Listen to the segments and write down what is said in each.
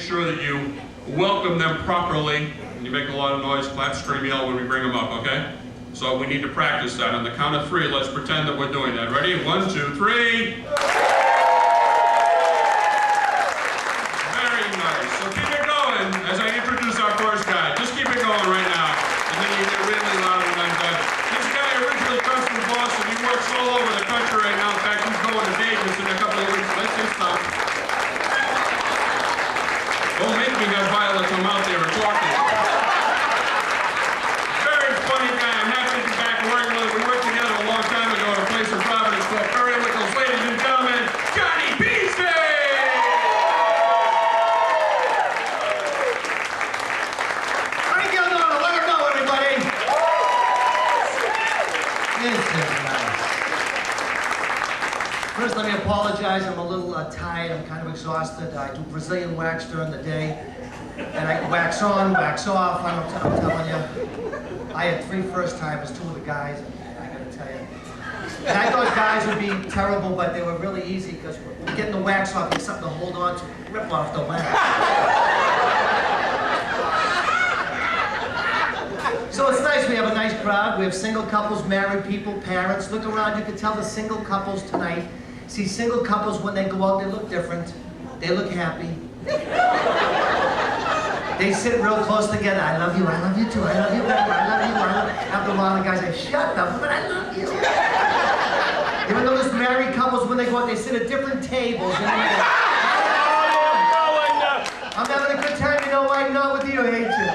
make sure that you welcome them properly. And you make a lot of noise, clap, scream, yell when we bring them up, okay? So we need to practice that. On the count of 3, let's pretend that we're doing that. Ready? 1, 2, 3. Very nice. So keep it going as I introduce our first guy. Just keep it going right now. And then you get really loud when I'm done. This guy originally comes from Boston. He works all over the country right now. In fact, he's going to Vegas in a couple of weeks. Let's just stop. Don't make me have Violet come out there and talk to you. Very funny guy. I'm happy to be back working with him. We worked together a long time ago at a place in Providence called Curry Wickles. Ladies and gentlemen, Johnny Pizzi! How you doing? Let her know, everybody. This is nice. First, let me apologize. I'm a little tired. I'm kind of exhausted. I do Brazilian wax during the day. And I wax on, wax off. I'm telling you. I had 3 first timers, 2 of the guys. I gotta tell you. And I thought guys would be terrible, but they were really easy because getting the wax off, you have something to hold on to, rip off the wax. So it's nice, we have a nice crowd. We have single couples, married people, parents. Look around, you can tell the single couples tonight. See, single couples, when they go out, they look different. They look happy. They sit real close together. I love you too, I love you, baby, I love you. After a while, the guys say, shut up, but I love you. Even though there's married couples, when they go out, they sit at different tables. And I'm having a good time, you know why? Not with you, ain't you?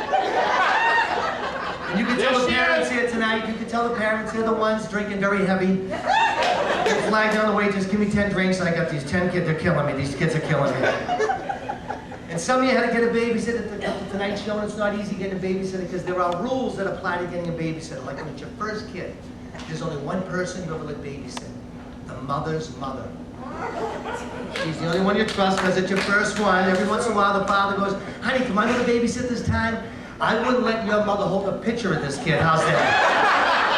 And you can tell the parents here tonight, you can tell the parents here, the ones drinking very heavy. They flag down the way, just give me 10 drinks, I got these 10 kids, they're killing me, these kids are killing me. And some of you had to get a babysitter at the Tonight Show, and it's not easy getting a babysitter because there are rules that apply to getting a babysitter. Like when it's your first kid, there's only one person you ever let babysit, the mother's mother. She's the only one you trust because it's your first one. Every once in a while the father goes, honey, come on, to babysit this time? I wouldn't let your mother hold a picture of this kid, how's that?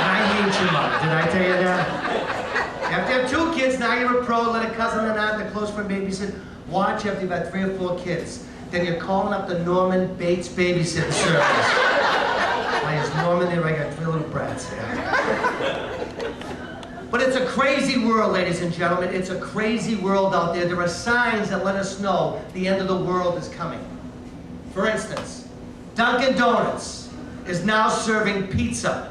And I hate your mother, did I tell you that? After you have 2 kids, now you're a pro, let a cousin and aunt, a close friend babysit. Watch after you've had 3 or 4 kids. Then you're calling up the Norman Bates babysitting service. Why is Norman there? I got 3 little brats there. But it's a crazy world, ladies and gentlemen. It's a crazy world out there. There are signs that let us know the end of the world is coming. For instance, Dunkin' Donuts is now serving pizza.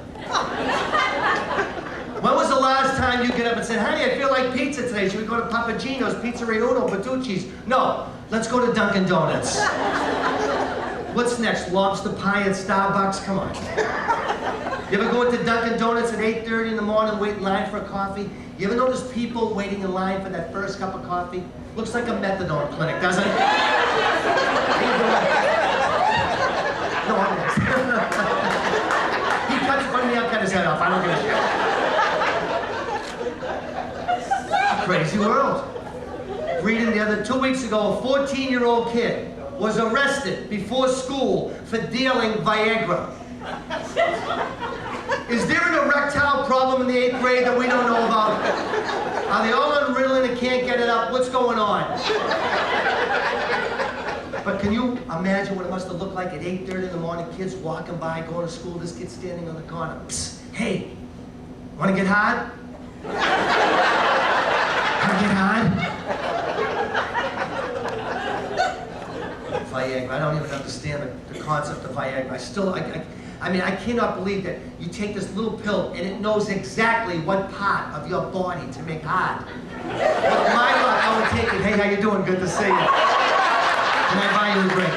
When was the last time you get up and said, honey, I feel like pizza today. Should we go to Papagino's, Pizzeria Uno, Bertucci's? No, let's go to Dunkin' Donuts. What's next? Lobster pie at Starbucks? Come on. You ever go into Dunkin' Donuts at 8:30 in the morning, wait in line for a coffee? You ever notice people waiting in line for that first cup of coffee? Looks like a methadone clinic, doesn't it? No, I'm next. He cuts in front of me, I'll cut his head off. I don't give a shit. Crazy world. Reading the other 2 weeks ago, a 14-year-old kid was arrested before school for dealing Viagra. Is there an erectile problem in the 8th grade that we don't know about? Are they all on Ritalin and can't get it up? What's going on? But can you imagine what it must have looked like at 8:30 in the morning, kids walking by, going to school, this kid standing on the corner. Psst, hey, wanna get hard? Wanna get hard? Viagra, I don't even understand the concept of Viagra. I mean, I cannot believe that you take this little pill and it knows exactly what part of your body to make hard. With my luck, I would take it. Hey, how you doing? Good to see you. Can I buy you a drink?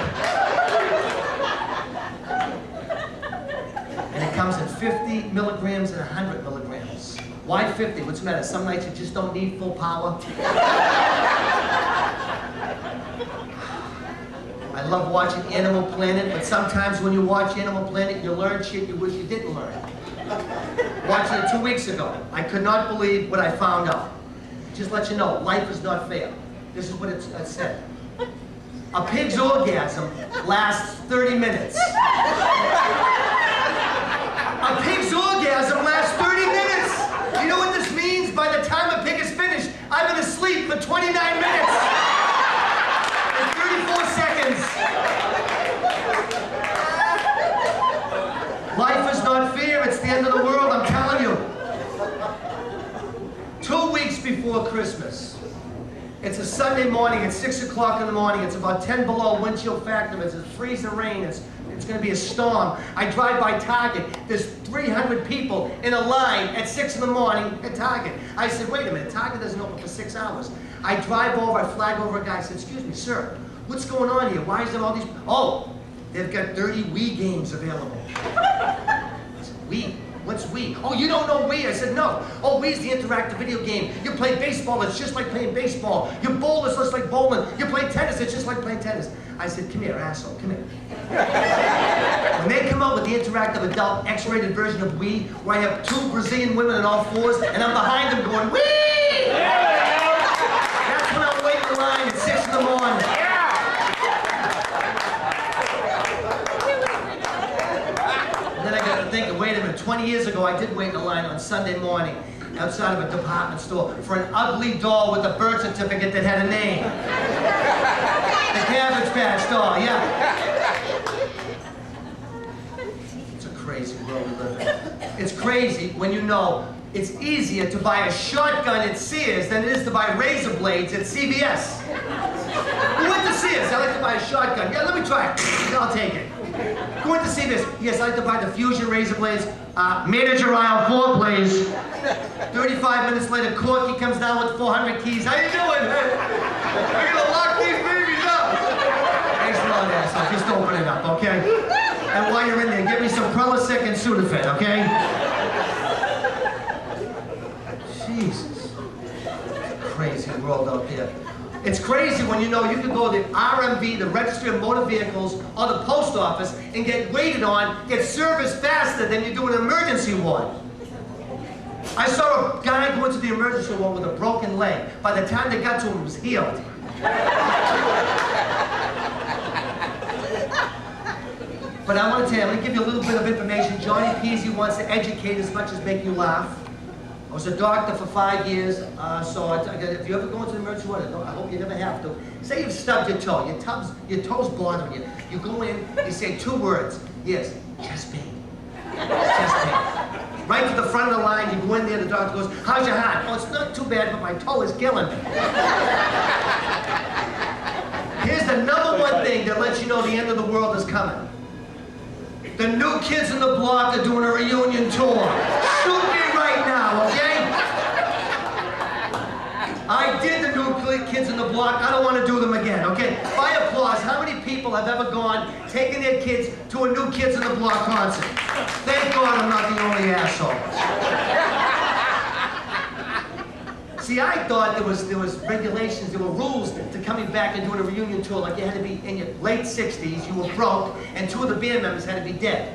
And it comes in 50 milligrams and 100 milligrams. Why 50? What's the matter? Some nights you just don't need full power. I love watching Animal Planet, but sometimes when you watch Animal Planet, you learn shit you wish you didn't learn. Watching it 2 weeks ago, I could not believe what I found out. Just let you know, life is not fair. This is what it said. A pig's orgasm lasts 30 minutes. A pig's orgasm lasts 30 minutes. You know what this means? By the time a pig is finished, I've been asleep for 29 minutes and 34 seconds. It's a Sunday morning, it's 6 o'clock in the morning, it's about 10 below wind chill factor, it's freezing rain, it's going to be a storm. I drive by Target, there's 300 people in a line at 6 in the morning at Target. I said, wait a minute, Target doesn't open for 6 hours. I drive over, I flag over a guy, I said, excuse me, sir, what's going on here? Why is there all these, oh, they've got 30 Wii games available. I said, Wii? What's Wii? Oh, you don't know Wii? I said, no. Oh, Wii's the interactive video game. You play baseball, it's just like playing baseball. You bowl, it's just like bowling. You play tennis, it's just like playing tennis. I said, come here, asshole, come here. When they come out with the interactive adult X-rated version of Wii, where I have 2 Brazilian women on all fours, and I'm behind them going, Wii! That's when I'm waiting in line at 6 in the morning. Then I got to thinking, wait a minute, 20 years ago I did wait in a line on Sunday morning outside of a department store for an ugly doll with a birth certificate that had a name. The Cabbage Patch doll, yeah. It's a crazy world we live in. It's crazy when you know it's easier to buy a shotgun at Sears than it is to buy razor blades at CVS. Who went to Sears? I like to buy a shotgun. Yeah, let me try it. I'll take it. Who went to see this? Yes, I like to buy the Fusion razor blades. Manager aisle 4, please. 35 minutes later, Corky comes down with 400 keys. How you doing, man? We're gonna lock these babies up. Thanks a lot, asshole. Just open it up, okay? And while you're in there, give me some Prilosec and Sudafed, okay? Jesus. It's a crazy world out there. It's crazy when you know you can go to the RMV, the Registry of Motor Vehicles, or the post office and get waited on, get serviced faster than you do an emergency ward. I saw a guy go into the emergency ward with a broken leg. By the time they got to him, it was healed. But I want to tell you, I'm going to give you a little bit of information. Johnny Pizzi wants to educate as much as make you laugh. I was a doctor for 5 years, so if you ever go into the emergency ward, I hope you never have to. Say you've stubbed your toe, your toe's bothering you. You go in, you say 2 words. Yes, chest pain. Chest pain. Right to the front of the line, you go in there, the doctor goes, how's your heart? Oh, it's not too bad, but my toe is killing me. Here's the #1 thing that lets you know the end of the world is coming. The New Kids on the Block are doing a reunion tour. Shoot me right now, okay? I did the New Kids on the Block. I don't want to do them again, okay? By applause, how many people have ever gone, taking their kids to a New Kids on the Block concert? Thank God I'm not the only asshole. See, I thought there was regulations, there were rules to coming back and doing a reunion tour, like you had to be in your late 60s, you were broke, and 2 of the band members had to be dead.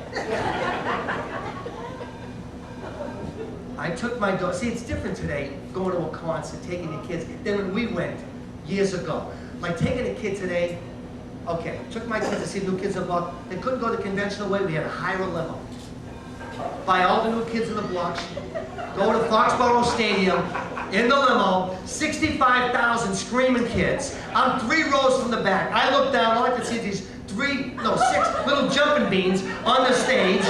I took my daughter, see, it's different today, going to a concert, taking the kids, than when we went years ago. Like taking a kid today, okay, took my kids to see New Kids on the Block. They couldn't go the conventional way, we had to hire a limo. Buy all the New Kids on the Block, go to Foxborough Stadium, in the limo, 65,000 screaming kids. I'm 3 rows from the back. I look down, all I can see these 6 little jumping beans on the stage,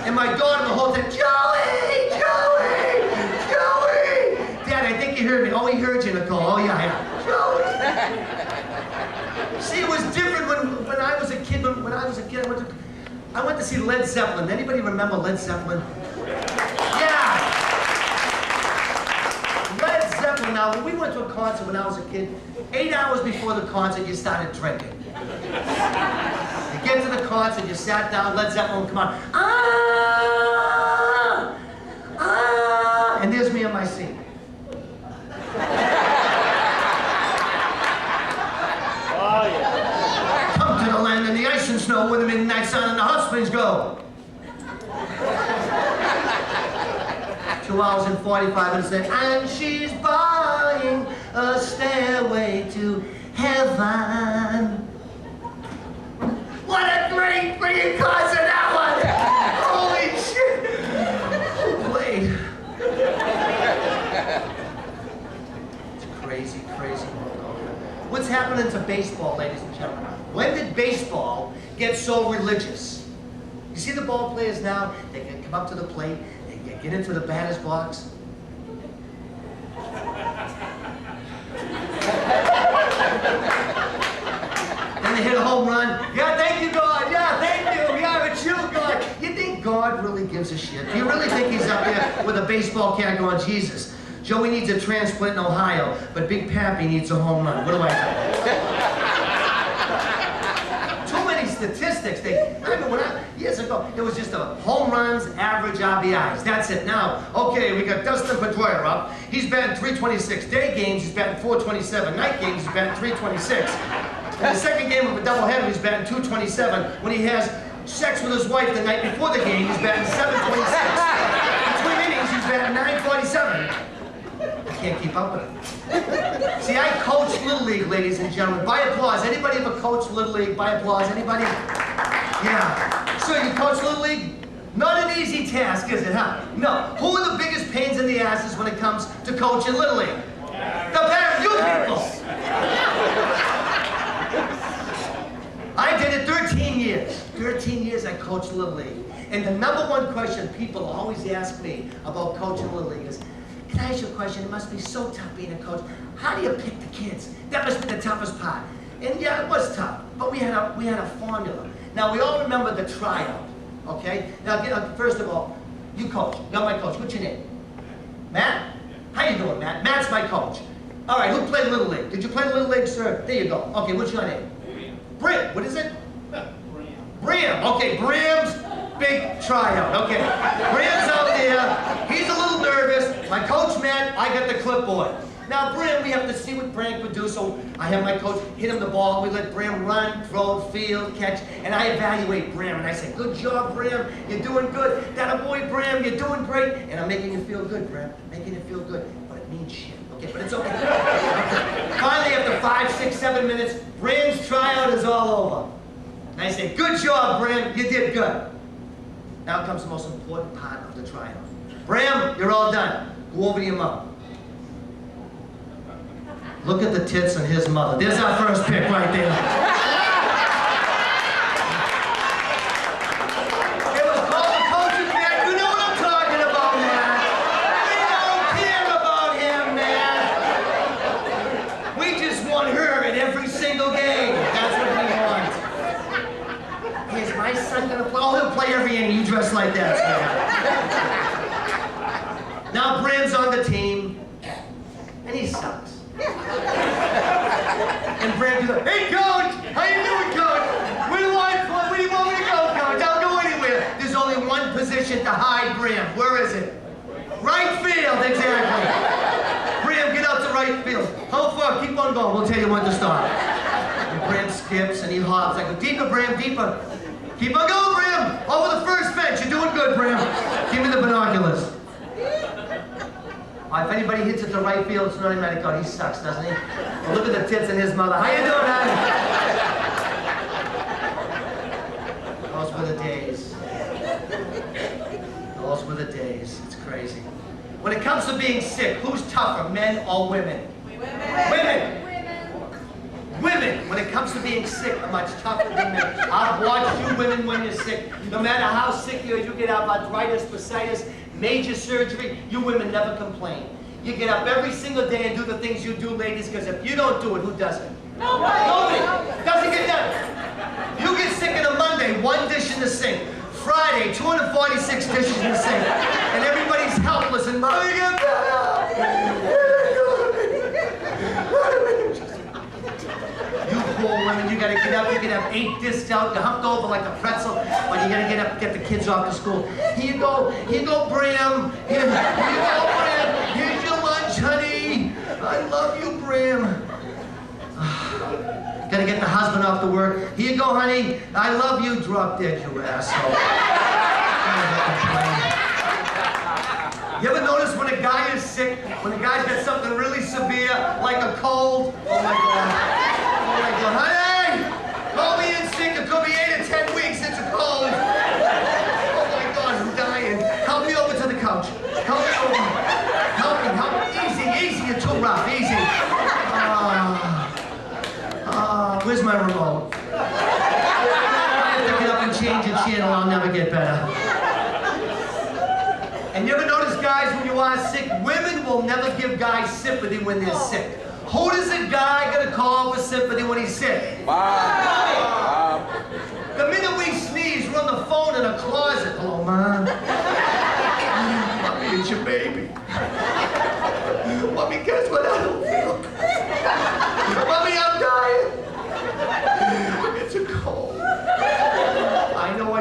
and my daughter the whole time, Joey, Joey, Joey. Dad, I think you heard me. Oh, he heard you, Nicole. Oh, yeah. Joey. See, it was different when I was a kid. When I was a kid, I went to see Led Zeppelin. Anybody remember Led Zeppelin? Yeah. Led Zeppelin. Now, when we went to a concert when I was a kid, 8 hours before the concert, you started drinking. You get to the concert, you sat down, Led Zeppelin come on. Ah! Ah! And there's me on my seat. Oh, yeah. Come to the land of the ice and snow where the midnight sun and the hot springs go. 2 hours and 45 minutes later, and she's buying a stairway to heaven. What a great freaking concert that was! Holy shit! Who played? It's crazy, crazy. What's happening to baseball, ladies and gentlemen? When did baseball get so religious? You see the ball players now? They can come up to the plate, they can get into the batter's box. you hit a home run. Yeah, thank you, God. Yeah, thank you. Yeah, it's you, God. You think God really gives a shit? Do you really think he's up there with a baseball cap going, Jesus, Joey needs a transplant in Ohio, but Big Pappy needs a home run. What do I do? Too many statistics. I remember years ago, it was just a home runs, average RBIs. That's it. Now, okay, we got Dustin Pedroia up. He's batting 326. Day games, he's batting 427. Night games, he's batting 326. In the second game of a doubleheader, he's batting 227. When he has sex with his wife the night before the game, he's batting 726. Between innings, he's batting 947. I can't keep up with him. See, I coach Little League, ladies and gentlemen. By applause. Anybody ever coach Little League? By applause. Anybody? Yeah. So you coach Little League? Not an easy task, is it, huh? No. Who are the biggest pains in the asses when it comes to coaching Little League? The parents, you people. I did it 13 years. 13 years I coached Little League. And the number one question people always ask me about coaching Little League is, can I ask you a question? It must be so tough being a coach. How do you pick the kids? That must be the toughest part. And yeah, it was tough, but we had a formula. Now, we all remember the tryout, okay? Now, first of all, you coach. You're my coach. What's your name? Matt? How you doing, Matt? Matt's my coach. All right, who played Little League? Did you play Little League, sir? There you go. Okay, what's your name? Brim. What is it? Brim. Okay, Brim's big tryout. Okay, Brim's out there. He's a little nervous. My coach, Matt, I got the clipboard. Now, Brim, we have to see what Brim could do, so I have my coach hit him the ball. We let Brim run, throw, field, catch, and I evaluate Brim. And I say, good job, Brim. You're doing good. That boy, Brim, you're doing great. And I'm making you feel good, Brim. Making you feel good. But it means shit. Okay, but it's okay. Finally, after 5, 6, 7 minutes, Brim's tryout is all over. And I say, good job, Brim. You did good. Now comes the most important part of the tryout. Brim, you're all done. Go over to your mom. Look at the tits on his mother. There's our first pick right there. It was called the coach's man. You know what I'm talking about, man. We don't care about him, man. We just want her in every single game. That's what we want. Is my son gonna play? Oh, he'll play every inning. You dress like that. So. Now Brim's on the team, and he sucks. And Bram goes, hey, Coach! How you doing, Coach? Where do you want me to go, Coach? I'll go anywhere. There's only one position to hide Bram. Where is it? Right field, exactly. Bram, get out to right field. How far? Keep on going. We'll tell you when to stop. And Bram skips and he hops. I go, deeper, Bram, deeper. Keep on going, Bram. Over the first fence. You're doing good, Bram. Give me the binoculars. If anybody hits it to right field, it's not even God. He sucks, doesn't he? Well, look at the tits in his mother. How you doing, honey? Those were the days. Those were the days. It's crazy. When it comes to being sick, who's tougher, men or women? Women. Women. When it comes to being sick, are much tougher than men. I've watched you women when you're sick. No matter how sick you are, you get out arthritis, bursitis, major surgery, you women never complain. You get up every single day and do the things you do, ladies, because if you don't do it, who does it? Nobody. Nobody. Doesn't get done. You get sick on a Monday, 1 dish in the sink. Friday, 246 dishes in the sink. And everybody's helpless and you poor women, you gotta get up, you can have 8 discs out, you're humped over like a pretzel, but you gotta get up, get the kids off to school. Here you go, Bram. Here you go, Bram. Here's your lunch, honey. I love you, Bram. Gotta get the husband off to work. Here you go, honey. I love you. Drop dead, you asshole. You ever notice when a guy is sick, when a guy's got something really severe, like a cold? Oh my God. Oh my God. Honey! Call me in sick. It could be 8 or 10 weeks. It's a cold. Oh my God, I'm dying. Help me over to the couch. Help me over. Help me. Easy. You're too rough. Easy. Where's my remote? I have to get up and change the channel. I'll never get better. And you ever notice, guys, when you are sick, women will never give guys sympathy when they're sick. Who does a guy gonna call for sympathy when he's sick? Wow.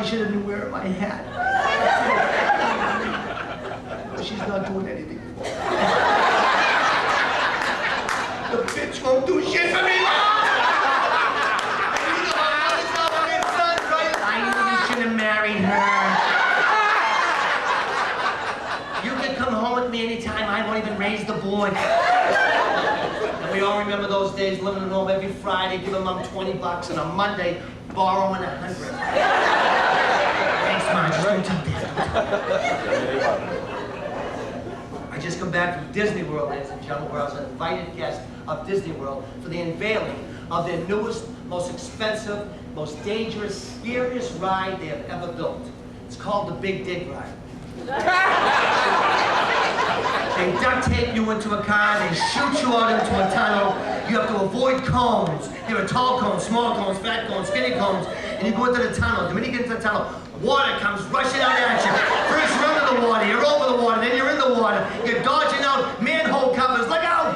I should have knew wearing my hat. Well, she's not doing anything for me. The bitch won't do shit for me. I knew you should have married her. You can come home with me anytime. I won't even raise the board. And we all remember those days living at home every Friday, giving mom $20, and on Monday, borrowing 100. Thanks, Mom. Just don't tell Dad. I just come back from Disney World, ladies and gentlemen, where I was an invited guest of Disney World for the unveiling of their newest, most expensive, most dangerous, scariest ride they have ever built. It's called the Big Dig Ride. They duct tape you into a car, they shoot you out into a tunnel. You have to avoid cones. There are tall cones, small cones, fat cones, skinny cones, and you go into the tunnel. The minute you get into the tunnel, water comes rushing out at you. First you're under the water, you're over the water, then you're in the water. You're dodging out manhole covers, look out!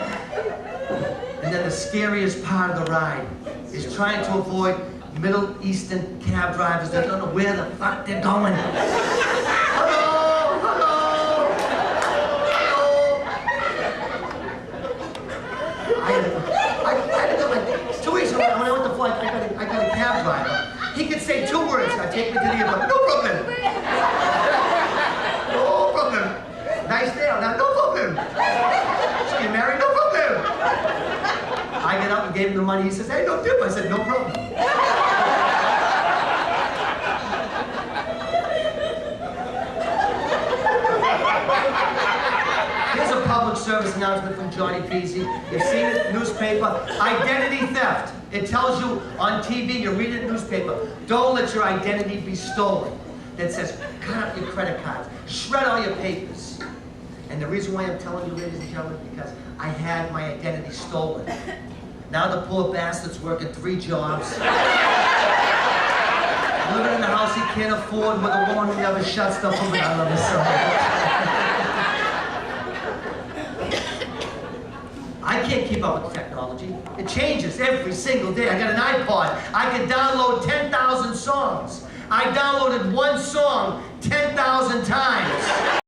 And then the scariest part of the ride is trying to avoid Middle Eastern cab drivers that don't know where the fuck they're going. It's 2 weeks ago when I went to flight, I got a cab driver. He could say 2 words. Take me to the airport. No problem. No problem. Nice day. No problem. So you married? No problem. I get up and gave him the money. He says, hey, no tip. I said, no problem. Here's a public service announcement from Johnny Pizzi. You've seen it, newspaper. Identity theft. It tells you on TV, you read it in newspaper, don't let your identity be stolen. That says, cut up your credit cards, shred all your papers. And the reason why I'm telling you, ladies and gentlemen, because I had my identity stolen. Now the poor bastard's working 3 jobs. Living in a house he can't afford with a woman who never shuts the home. I love her so much. I can't keep up with technology. It changes every single day. I got an iPod. I can download 10,000 songs. I downloaded one song 10,000 times.